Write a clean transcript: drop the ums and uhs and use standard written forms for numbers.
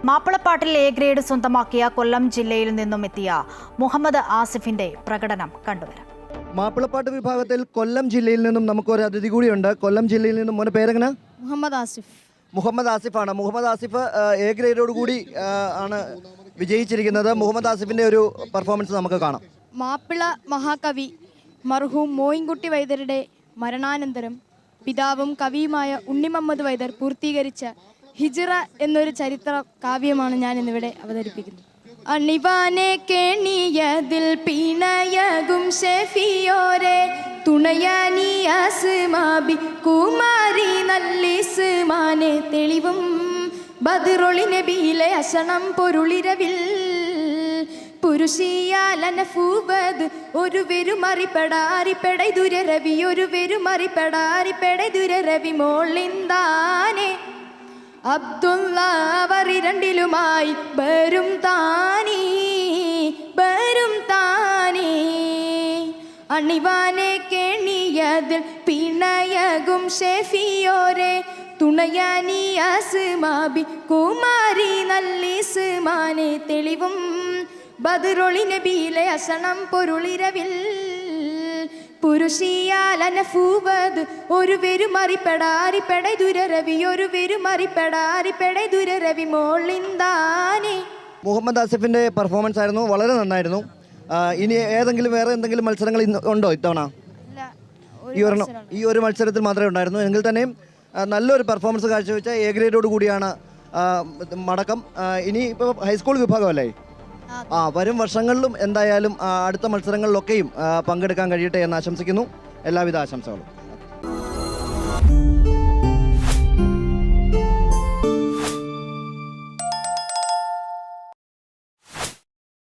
മാപ്പിളപ്പാട്ടിൽ A grade സ്വന്തമാക്കിയ കൊല്ലം ജില്ലയിൽ നിന്നും എത്തിയ മുഹമ്മദ് ആസിഫിന്റെ പ്രകടനം കണ്ടുവരാം. മാപ്പിളപ്പാട്ട് വിഭാഗത്തിൽ കൊല്ലം ജില്ലയിൽ നിന്നും നമുക്കൊരു അതിഥി കൂടിയുണ്ട്. കൊല്ലം ജില്ലയിൽ നിന്നും മോനെ പേരെങ്ങനെ? മുഹമ്മദ് ആസിഫ്. മുഹമ്മദ് ആസിഫാണ്. മുഹമ്മദ് ആസിഫ് എ ഗ്രേഡോട് കൂടി ആണ് വിജയിച്ചിരിക്കുന്നത്. മുഹമ്മദ് ആസിഫിന്റെ ഒരു പെർഫോമൻസ് നമുക്ക് കാണാം. മാപ്പിള മഹാകവി മർഹൂം മോയിൻകുട്ടി വൈദ്യരുടെ മരണാനന്തരം പിതാവും കവിയുമായ ഉണ്ണിമുഹമ്മദ് വൈദ്യർ പൂർത്തീകരിച്ച ഹിജ്റ എന്നൊരു ചരിത്ര കാവ്യമാണ് ഞാൻ ഇന്നിവിടെ അവതരിപ്പിക്കുന്നത്. അണിവാനെ കേണിയതിൽ പിണയകും ഷെഫിയോരെ തുണയാനി അസ്മാബി കുമാരി നല്ലിസ്മാനെ തെളിവും ബദ്റൊളി നബിയിലെ അശണം പൊരുളിരവിൽ പുരുഷിയാലനഫൂവത് ഒരു വെരുമറിപ്പെടാരിപ്പെട ദുരരവി ഒരു വെരുമറിപ്പെടാരിപ്പെട ദുരരവി മോളിന്താനെ അബ്ദുള്ള അവർ രണ്ടിലുമായി ബരും താനീ അണിവാനെ കേണിയതിൽ പിണയകും ഷെഫിയോരെ തുണയാനി അസ്മാബി കുമാരി നല്ലിസ്മാനെ തെളിവും ബദ്റൊളി നബിയിലെ അശണം പൊരുളിരവിൽ പുരുഷിയാലനഫൂവത് ഒരു വെരുമറിപ്പെടാരിപ്പെട ദുരരവി ഒരു വെരുമറിപ്പെടാരിപ്പെട ദുരരവി മോളിന്താനെ. മുഹമ്മദ് ആസിഫിന്റെ പെർഫോമൻസ് ആയിരുന്നു, വളരെ നന്നായിരുന്നു. ഇനി ഏതെങ്കിലും വേറെ എന്തെങ്കിലും മത്സരങ്ങൾ ഉണ്ടോ ഇത്തവണ? ഈ ഒരു മത്സരത്തിൽ മാത്രമേ ഉണ്ടായിരുന്നു. എങ്കിൽ തന്നെയും നല്ലൊരു പെർഫോമൻസ് കാഴ്ചവെച്ച എ ഗ്രേഡോട് കൂടിയാണ് മടക്കം. ഇനി ഇപ്പോൾ ഹൈസ്കൂൾ വിഭാഗമല്ലേ? വരും വർഷങ്ങളിലും എന്തായാലും അടുത്ത മത്സരങ്ങളിലൊക്കെയും പങ്കെടുക്കാൻ കഴിയട്ടെ എന്ന് ആശംസിക്കുന്നു. എല്ലാവിധ ആശംസകളും.